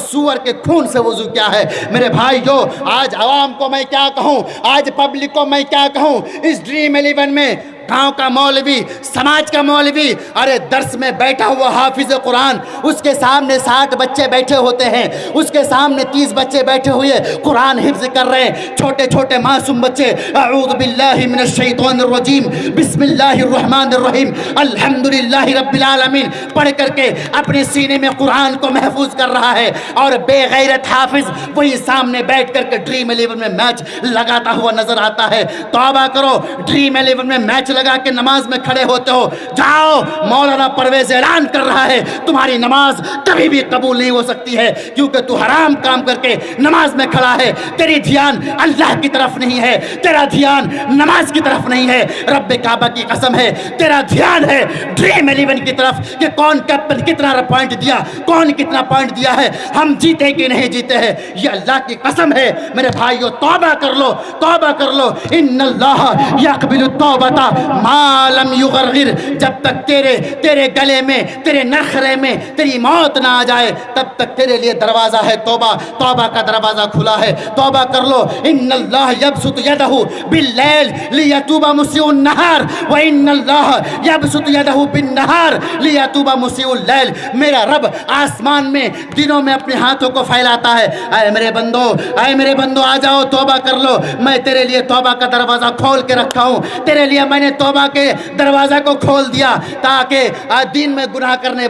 سور کے خون سے وضو کیا ہے۔ میرے بھائیو، آج عوام کو میں کیا کہوں، آج پبلک کو میں کیا کہوں، اس ڈریم 11 میں گاؤں کا مولوی، سماج کا مولوی، ارے درس میں بیٹھا ہوا حافظ قرآن، اس کے سامنے 60 بچے بیٹھے ہوتے ہیں، اس کے سامنے 30 بچے بیٹھے ہوئے قرآن حفظ کر رہے ہیں، چھوٹے چھوٹے معصوم بچے، اعوذ باللہ من الشیطان الرجیم بسم اللہ الرحمن الرحیم الحمدللہ رب العالمین پڑھ کر کے اپنے سینے میں قرآن کو محفوظ کر رہا ہے، اور بے غیرت حافظ وہی سامنے بیٹھ کر کے ڈریم 11 میں میچ لگاتا ہوا نظر آتا ہے۔ توبہ کرو، ڈریم 11 میں میچ لگا کے نماز میں کھڑے ہوتے ہو، جاؤ، مولانا پرویز اعلان کر رہا ہے تمہاری نماز کبھی بھی قبول نہیں ہو سکتی ہے، کیونکہ تو حرام کام کر کے نماز میں کھڑا ہے، تیری دھیان اللہ کی طرف نہیں ہے، تیرا دھیان نماز کی طرف نہیں ہے، رب کعبہ کی قسم ہے تیرا دھیان ہے ڈریم 11 کی طرف کہ کون کیپٹن کتنا پوائنٹ دیا، کون کتنا پوائنٹ دیا ہے، ہم جیتے کہ نہیں جیتے ہیں، یہ اللہ کی قسم ہے۔ میرے بھائیو، توبہ کر لو، توبہ کر لو، ان اللہ یقبل التوبۃ ما لم یغرغر، جب تک تیرے گلے میں، تیرے نخرے میں تیری موت نہ آ جائے تب تک تیرے لیے دروازہ ہے توبہ، توبہ کا دروازہ کھلا ہے، توبہ کر لو۔ ان اللہ یبسط یدہ باللیل لیتوب مسیء النہار وان اللہ یبسط یدہ بالنہار لیتوب مسیء اللیل، میرا رب آسمان میں دنوں میں اپنے ہاتھوں کو پھیلاتا ہے، اے میرے بندو آ جاؤ، توبہ کر لو، میں تیرے لیے توبہ کا دروازہ کھول کے رکھا ہوں، تیرے لیے میں نے توبہ کے دروازہ کو کھول دیا تاکہ دن میں گناہ کرنے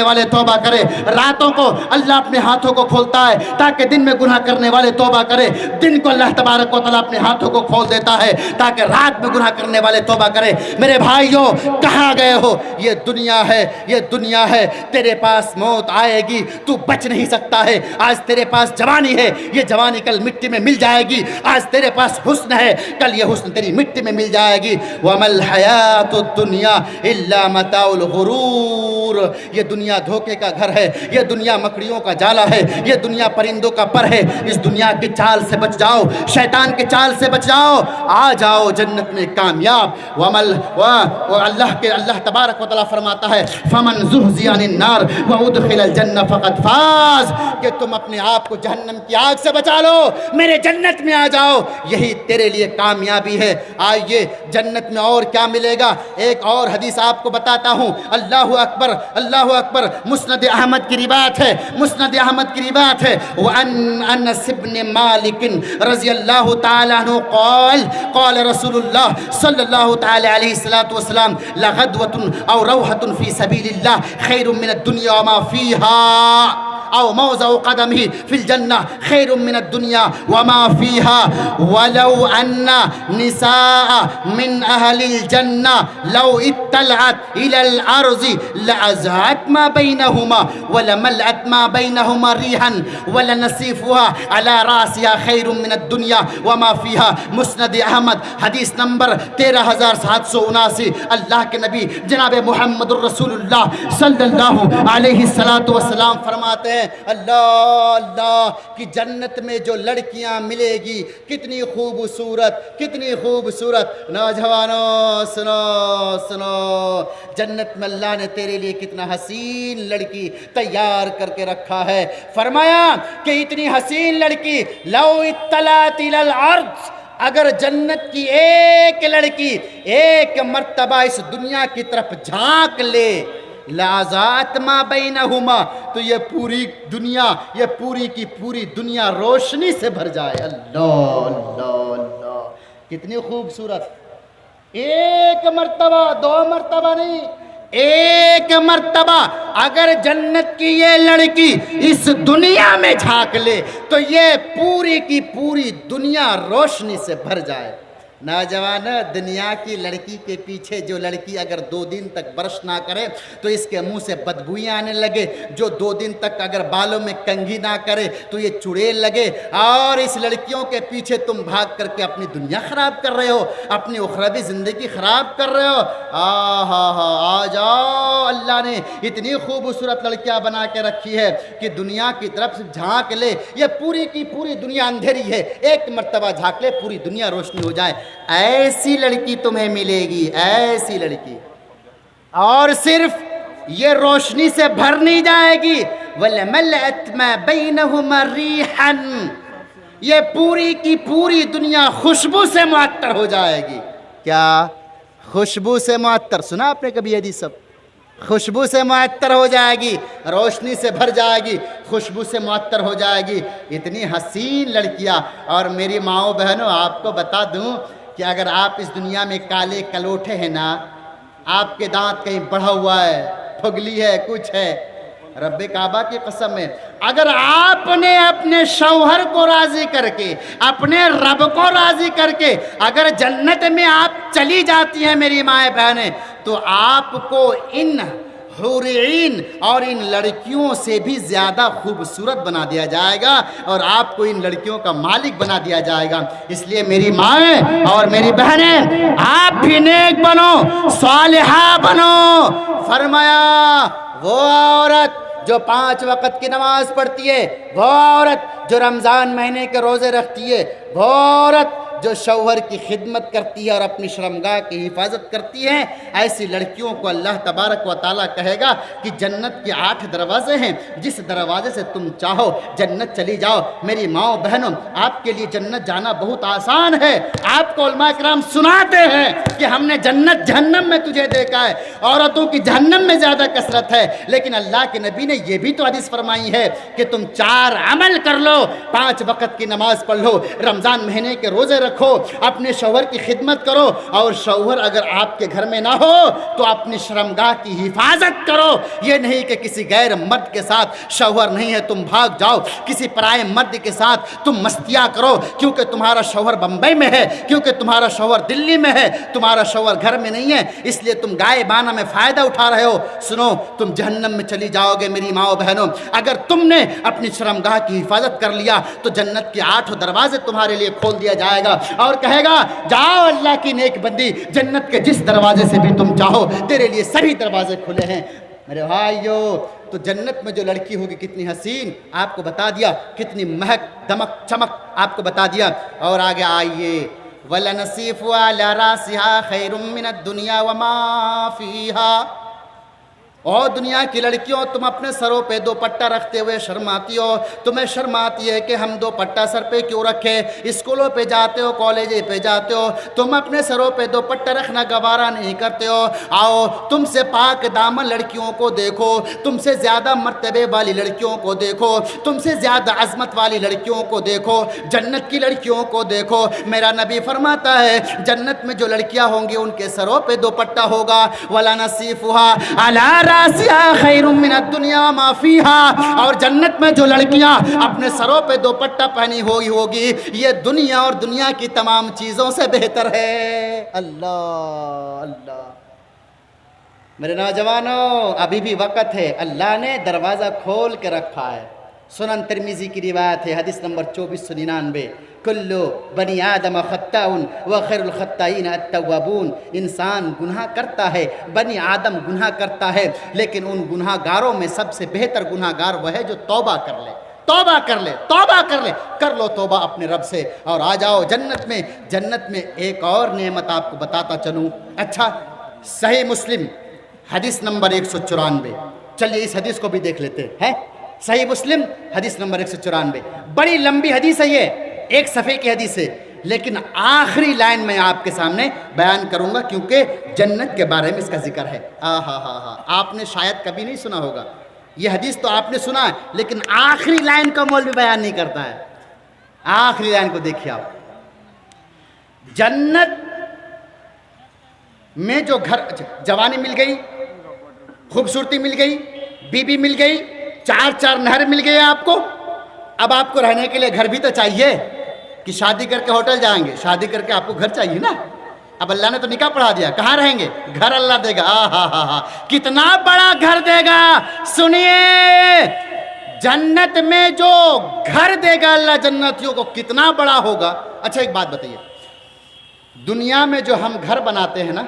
والے توبہ کرے، راتوں کو اللہ اپنے ہاتھوں کو کھولتا ہے تاکہ دن میں گناہ کرنے والے توبہ کرے، دن کو اللہ تبارک و تعالیٰ اپنے ہاتھوں کو کھول دیتا ہے تاکہ رات میں گناہ کرنے والے توبہ کرے۔ میرے بھائیوں، کہاں گئے ہو؟ یہ دنیا ہے، تیرے پاس موت آئے گی، تو بچ نہیں سکتا ہے۔ آج تیرے پاس جوانی ہے، یہ جوانی کل مٹی میں مل جائے گی، آج تیرے پاس حسن ہے، کل یہ حسن تیری مٹی میں مل جائے گی۔ وَمَا الْحَيَاةُ الدُّنْيَا إِلَّا مَتَاعُ الْغُرُورِ، یہ دنیا دھوکے کا گھر ہے، یہ دنیا مکڑیوں کا جالا ہے، یہ دنیا پرندوں کا پر ہے، اس دنیا کی چال سے بچ جاؤ، شیطان کی چال سے بچ جاؤ، آ جاؤ جنت میں کامیاب۔ اللہ تبارک و تعالیٰ فرماتا ہے فَمَنْ زُحْزِحَ عَنِ النَّارِ وَأُدْخِلَ الْجَنَّةَ فَقَدْ فَازَ، کہ تم اپنے آپ کو جہنم کی آگ سے بچا لو، میرے جنت میں آ جاؤ، یہی تیرے لیے کامیابی ہے۔ آئیے جنت میں اور کیا ملے گا، ایک اور حدیث آپ کو بتاتا ہوں۔ اللہ اکبر، اللہ اکبر، مسند احمد کی روایت ہے، وَأَنْ أَنَسِ بْنِ مَالِكٍ رضی اللہ تعالیٰ عنہ قال رسول اللہ صلی اللہ تعالیٰ علیہ وسلم لغدوة أو روحة في سبيل الله خير من الدنيا وما فيها، أو موضع قدمه في الجنة خير من الدنيا وما فيها، ولو أن نساء من أهل الجنة لو اطلعت إلى الأرض لأزهت ما بينهما ولملأت ما بينهما ريحا ولنسيفها على رأسها خير من الدنيا وما فيها۔ مسند احمد حدیث نمبر 13779۔ اللہ کے نبی جناب محمد الرسول اللہ صلی اللہ علیہ وسلم فرماتے ہیں اللہ کی جنت میں جو لڑکیاں ملے گی کتنی خوبصورت، نوجوانوں سنو، جنت میں اللہ نے تیرے لیے کتنا حسین لڑکی تیار کر کے رکھا ہے۔ فرمایا کہ اتنی حسین لڑکی لو اطلعت الی الارض، اگر جنت کی ایک لڑکی ایک مرتبہ اس دنیا کی طرف جھانک لے، لازات ما بینہما، تو یہ پوری دنیا، یہ پوری کی پوری دنیا روشنی سے بھر جائے۔ اللہ، کتنی خوبصورت، ایک مرتبہ، 2 مرتبہ نہیں، ایک مرتبہ اگر جنت کی یہ لڑکی اس دنیا میں جھانک لے تو یہ پوری کی پوری دنیا روشنی سے بھر جائے۔ نوجوان، دنیا کی لڑکی کے پیچھے جو لڑکی اگر 2 دن تک برش نہ کرے تو اس کے منہ سے بدبوئیں آنے لگے، جو 2 دن تک اگر بالوں میں کنگھی نہ کرے تو یہ چڑیل لگے، اور اس لڑکیوں کے پیچھے تم بھاگ کر کے اپنی دنیا خراب کر رہے ہو، اپنی اخروی زندگی خراب کر رہے ہو۔ آ جاؤ، اللہ نے اتنی خوبصورت لڑکیاں بنا کے رکھی ہے کہ دنیا کی طرف سے جھانک لے، یہ پوری کی پوری دنیا اندھیری ہے، ایک مرتبہ جھانک لے پوری دنیا روشنی ہو جائے۔ ایسی لڑکی تمہیں ملے گی، ایسی لڑکی، اور صرف یہ روشنی سے بھر نہیں جائے گی، وَلَمَلَأَتْ مَا بَيْنَهُمَا رِيحًا، یہ پوری کی پوری دنیا خوشبو سے معطر ہو جائے گی۔ کیا؟ خوشبو سے معطر، سنا آپ نے کبھی حدیث سب؟ خوشبو سے معطر ہو جائے گی، روشنی سے بھر جائے گی، خوشبو سے معطر ہو جائے گی، اتنی حسین لڑکیاں۔ اور میری ماؤں بہنوں، آپ کو بتا دوں کہ اگر آپ اس دنیا میں کالے کلوٹے ہیں نا، آپ کے دانت کہیں بڑھا ہوا ہے، پھگلی ہے، کچھ ہے، رب کعبہ کی قسم ہے، اگر آپ نے اپنے شوہر کو راضی کر کے، اپنے رب کو راضی کر کے اگر جنت میں آپ چلی جاتی ہیں میری مائیں بہنیں، تو آپ کو ان حور عین اور ان لڑکیوں سے بھی زیادہ خوبصورت بنا دیا جائے گا، اور آپ کو ان لڑکیوں کا مالک بنا دیا جائے گا۔ اس لیے میری مائیں اور میری بہنیں، آپ بھی نیک بنو، صالحہ بنو۔ فرمایا وہ عورت جو 5 وقت کی نماز پڑھتی ہے، وہ عورت جو رمضان مہینے کے روزے رکھتی ہے، وہ عورت جو شوہر کی خدمت کرتی ہے اور اپنی شرمگاہ کی حفاظت کرتی ہے، ایسی لڑکیوں کو اللہ تبارک و تعالیٰ کہے گا کہ جنت کے 8 دروازے ہیں، جس دروازے سے تم چاہو جنت چلی جاؤ۔ میری ماؤں بہنوں، آپ کے لیے جنت جانا بہت آسان ہے۔ آپ کو علماء کرام سناتے ہیں کہ ہم نے جنت جہنم میں تجھے دیکھا ہے، عورتوں کی جہنم میں زیادہ کثرت ہے، لیکن اللہ کے نبی نے یہ بھی تو حدیث فرمائی ہے کہ تم 4 عمل کر لو، 5 وقت کی نماز پڑھ لو، رمضان مہینے کے روزے رکھو، اپنے شوہر کی خدمت کرو، اور شوہر اگر آپ کے گھر میں نہ ہو تو اپنی شرمگاہ کی حفاظت کرو۔ یہ نہیں کہ کسی غیر مرد کے ساتھ شوہر نہیں ہے تم بھاگ جاؤ، کسی پرائے مرد کے ساتھ تم مستیاں کرو، کیونکہ تمہارا شوہر بمبئی میں ہے، کیونکہ تمہارا شوہر دلی میں ہے، تمہارا شوہر گھر میں نہیں ہے، اس لیے تم غائبانہ میں فائدہ اٹھا رہے ہو۔ سنو، تم جہنم میں چلی جاؤ گے میری ماؤں بہنوں۔ اگر تم نے اپنی شرمگاہ کی حفاظت کر لیا تو جنت کے 8 دروازے تمہارے لیے کھول دیا جائے گا، اور کہے گا جاؤ اللہ کی نیک بندی، جنت کے جس دروازے سے بھی تم چاہو تیرے لیے سبھی دروازے کھلے ہیں۔ میرے بھائیو، تو جنت میں جو لڑکی ہوگی کتنی حسین آپ کو بتا دیا، کتنی مہک دمک چمک آپ کو بتا دیا۔ اور آگے آئیے، وَلَنَصِيفُ عَلَى رَاسِهَا خَيْرٌ مِّنَ الدُّنْيَا وَمَا فِيهَا۔ اور دنیا کی لڑکیوں، تم اپنے سروں پہ 2 پٹا رکھتے ہوئے شرماتی ہو، تمہیں شرم آتی ہے کہ ہم 2 پٹا سر پہ کیوں رکھے، اسکولوں پہ جاتے ہو، کالج پہ جاتے ہو، تم اپنے سروں پہ 2 پٹا رکھنا گوارا نہیں کرتے ہو۔ آؤ تم سے پاک دامن لڑکیوں کو دیکھو، تم سے زیادہ مرتبے والی لڑکیوں کو دیکھو، تم سے زیادہ عظمت والی لڑکیوں کو دیکھو، جنت کی لڑکیوں کو دیکھو۔ میرا نبی فرماتا ہے جنت میں جو لڑکیاں ہوں گی ان کے سروں پہ 2 پٹا ہوگا، وَلَنَصِيفُهَا عَلَى رَاسِهَا خَيْرٌ مِّنَ الدُّنْيَا وَمَا فِيهَا۔ اور جنت میں جو لڑکیاں اپنے سروں پہ 2 پٹا پہنی ہوگی، یہ دنیا اور دنیا کی تمام چیزوں سے بہتر ہے۔ اللہ اللہ، میرے نوجوانوں، ابھی بھی وقت ہے، اللہ نے دروازہ کھول کے رکھا ہے۔ سنن ترمذی کی روایت ہے، حدیث نمبر 2499، کلو بنی آدم خطاء وخیر الخطائین التوابون۔ انسان گناہ کرتا ہے، بنی آدم گناہ کرتا ہے، لیکن ان گناہ گاروں میں سب سے بہتر گناہ گار وہ ہے جو توبہ کر لے، توبہ کر لے، توبہ کر لے، کر لو توبہ اپنے رب سے اور آ جاؤ جنت میں۔ جنت میں ایک اور نعمت آپ کو بتاتا چلوں۔ اچھا، صحیح مسلم حدیث نمبر 194، چلیے اس حدیث کو بھی دیکھ لیتے ہیں۔ صحیح مسلم حدیث نمبر 194، بڑی لمبی حدیث ہے، یہ 1 صفحے کی حدیث ہے، لیکن آخری لائن میں آپ کے سامنے بیان کروں گا کیونکہ جنت کے بارے میں اس کا ذکر ہے۔ آپ نے شاید کبھی نہیں سنا ہوگا، یہ حدیث تو آپ نے سنا ہے، لیکن آخری لائن کا مولوی بیان نہیں کرتا ہے۔ آخری لائن کو دیکھیے آپ، جنت میں جو گھر، جوانی مل گئی، خوبصورتی مل گئی، بیوی مل گئی، 4 نہر مل گئے آپ کو، اب آپ کو رہنے کے لیے گھر بھی تو چاہیے۔ کہ شادی کر کے ہوٹل جائیں گے؟ شادی کر کے آپ کو گھر چاہیے نا. اب اللہ نے تو نکاح پڑھا دیا, کہاں رہیں گے؟ گھر اللہ دے گا. ہاں کتنا بڑا گھر دے گا. سنیے, جنت میں جو گھر دے گا اللہ جنتیوں کو کتنا بڑا ہوگا. اچھا ایک بات بتائیے, دنیا میں جو ہم گھر بناتے ہیں نا,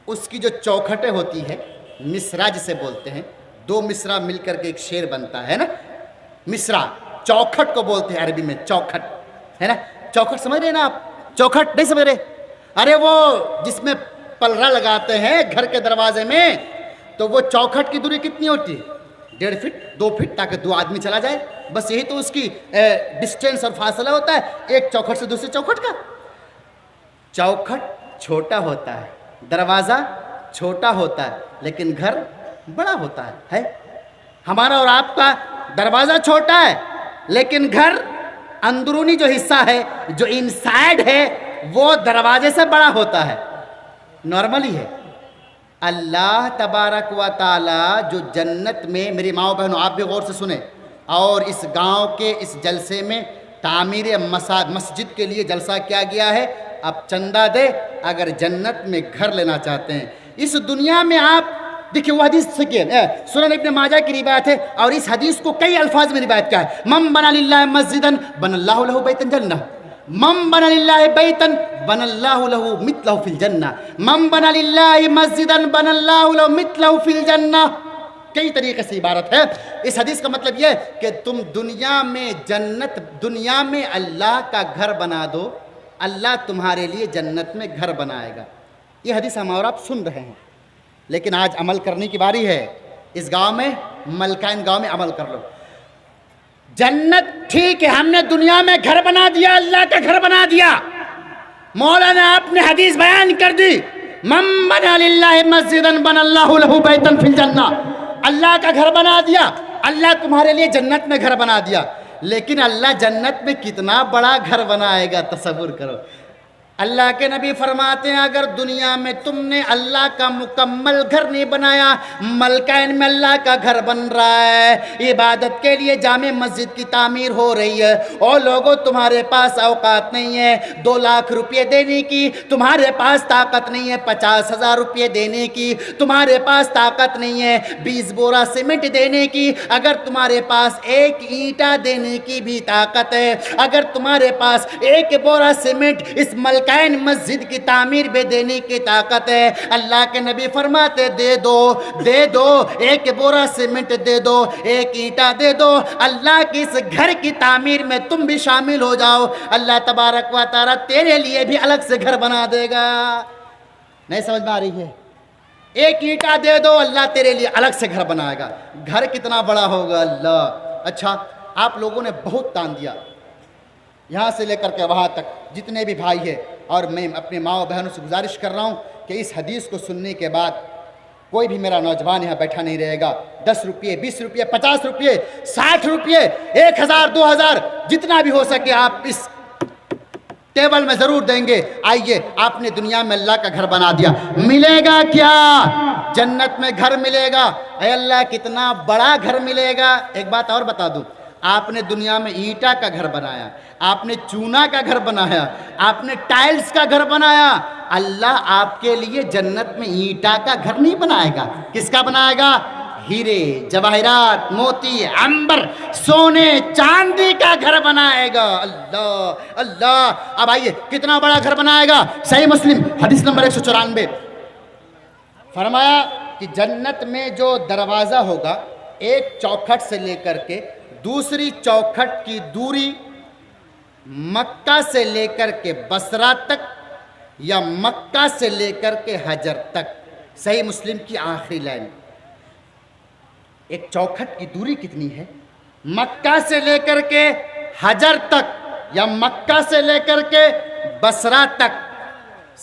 اس کی جو چوکھٹیں ہوتی ہے, مصرا جسے بولتے ہیں, 2 مصرا مل کر کے ایک شعر بنتا ہے نا. مصرا, چوکھٹ کو بولتے ہیں عربی میں, چوکھٹ ہے نا. چوکھٹ سمجھ رہے نا آپ؟ چوکھٹ نہیں سمجھ رہے؟ ارے وہ جس میں پلرا لگاتے ہیں گھر کے دروازے میں, تو وہ چوکھٹ کی دوری کتنی ہوتی ہے؟ 1.5 فٹ 2 فٹ, تاکہ 2 آدمی چلا جائے. بس یہی تو اس کی ڈسٹینس اور فاصلہ ہوتا ہے ایک چوکھٹ سے دوسری چوکھٹ کا. چوکھٹ چھوٹا ہوتا ہے, دروازہ چھوٹا ہوتا ہے, لیکن گھر بڑا ہوتا ہے. ہمارا اور آپ کا دروازہ چھوٹا ہے, لیکن گھر اندرونی جو حصہ ہے, جو انسائیڈ ہے, وہ دروازے سے بڑا ہوتا ہے. نارملی ہے. اللہ تبارک و تعالی جو جنت میں, میری ماؤں بہنوں آپ بھی غور سے سنیں, اور اس گاؤں کے اس جلسے میں تعمیر مسجد کے لیے جلسہ کیا گیا ہے. آپ چندہ دے اگر جنت میں گھر لینا چاہتے ہیں. اس دنیا میں آپ دیکھیں, وہ حدیث سکھیں, سنن ابن ماجہ کی روایت ہے, اور اس حدیث کو کئی الفاظ میں روایت کیا ہے. من بنا للہ مسجدا بن اللہ لہ بیتا جنہ, من بنا للہ بیتا بن اللہ لہ مثلہ فی الجنہ, من بنا للہ مسجدا بن اللہ لہ مثلہ فی الجنہ. کئی طریقے سے عبارت ہے. اس حدیث کا مطلب یہ کہ تم دنیا میں جنت, دنیا میں اللہ کا گھر بنا دو, اللہ تمہارے لیے جنت میں گھر بنائے گا. یہ حدیث ہم اور آپ سن رہے ہیں, لیکن آج عمل کرنے کی باری ہے. اس گاؤں میں, ملکائن گاؤں میں عمل کر لو. جنت ٹھیک ہے, ہم نے دنیا میں گھر بنا دیا, اللہ کا گھر بنا دیا. مولانا آپ نے حدیث بیان کر دی, من بنا للہ مسجدا بن اللہ لہ بیتا فی الجنہ. اللہ کا گھر بنا دیا, اللہ تمہارے لیے جنت میں گھر بنا دیا. لیکن اللہ جنت میں کتنا بڑا گھر بنائے گا, تصور کرو. اللہ کے نبی فرماتے ہیں اگر دنیا میں تم نے اللہ کا مکمل گھر نہیں بنایا, ملکین میں اللہ کا گھر بن رہا ہے, عبادت کے لیے جامع مسجد کی تعمیر ہو رہی ہے, اور لوگوں تمہارے پاس اوقات نہیں ہے 2 لاکھ روپے دینے کی, تمہارے پاس طاقت نہیں ہے 50,000 روپے دینے کی, تمہارے پاس طاقت نہیں ہے 20 بورا سیمنٹ دینے کی, اگر تمہارے پاس 1 اینٹا دینے کی بھی طاقت ہے, اگر تمہارے پاس 1 بورا سیمنٹ اس مسجد کی تعمیر میں دینے کی طاقت ہے, اللہ کے نبی فرماتے دے دو 1 بورا سیمنٹ دے دو, 1 اینٹا دے دو, اللہ کی اس گھر کی تعمیر میں تم بھی شامل ہو جاؤ, اللہ تبارک و تعالی تیرے لیے بھی الگ سے گھر بنا دے گا. نہیں سمجھ میں آ رہی ہے؟ 1 اینٹا دے دو, اللہ تیرے لیے الگ سے گھر بنائے گا. گھر کتنا بڑا ہوگا اللہ. اچھا, آپ لوگوں نے بہت تان دیا, یہاں سے لے کر کے وہاں تک جتنے بھی بھائی ہیں, اور میں اپنے ماں و بہنوں سے گزارش کر رہا ہوں کہ اس حدیث کو سننے کے بعد کوئی بھی میرا نوجوان یہاں بیٹھا نہیں رہے گا. 10 روپے 20 روپے 50 روپے 60 روپے 1000 2000 جتنا بھی ہو سکے آپ اس ٹیبل میں ضرور دیں گے. آئیے, آپ نے دنیا میں اللہ کا گھر بنا دیا, ملے گا کیا؟ جنت میں گھر ملے گا. اے اللہ کتنا بڑا گھر ملے گا. ایک بات اور بتا دوں, آپ نے دنیا میں اینٹا کا گھر بنایا, آپ نے چونا کا گھر بنایا, آپ نے ٹائلز کا گھر بنایا, اللہ آپ کے لیے جنت میں اینٹا کا گھر نہیں بنائے گا. کس کا بنائے گا؟ ہیرے جواہرات, موتی, عنبر, سونے چاندی کا گھر بنائے گا. اللہ اللہ. اب آئیے, کتنا بڑا گھر بنائے گا. صحیح مسلم حدیث نمبر 194 فرمایا کہ جنت میں جو دروازہ ہوگا, ایک چوکھٹ سے لے کر کے دوسری چوکھٹ کی دوری مکہ سے لے کر کے بصرہ تک, یا مکہ سے لے کر کے حجر تک. صحیح مسلم کی آخری لائن. ایک چوکھٹ کی دوری کتنی ہے؟ مکہ سے لے کر کے حجر تک, یا مکہ سے لے کر کے بصرہ تک.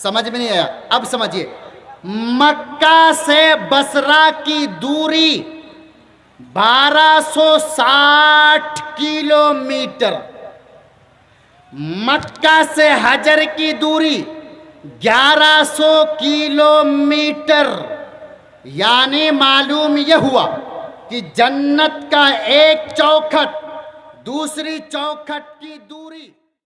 سمجھ میں نہیں آیا؟ اب سمجھیے, مکہ سے بصرہ کی دوری 1260 کلومیٹر, مکہ سے حجر کی دوری 1100 کلومیٹر. یعنی معلوم یہ ہوا کہ جنت کا ایک چوکھٹ دوسری چوکھٹ کی دوری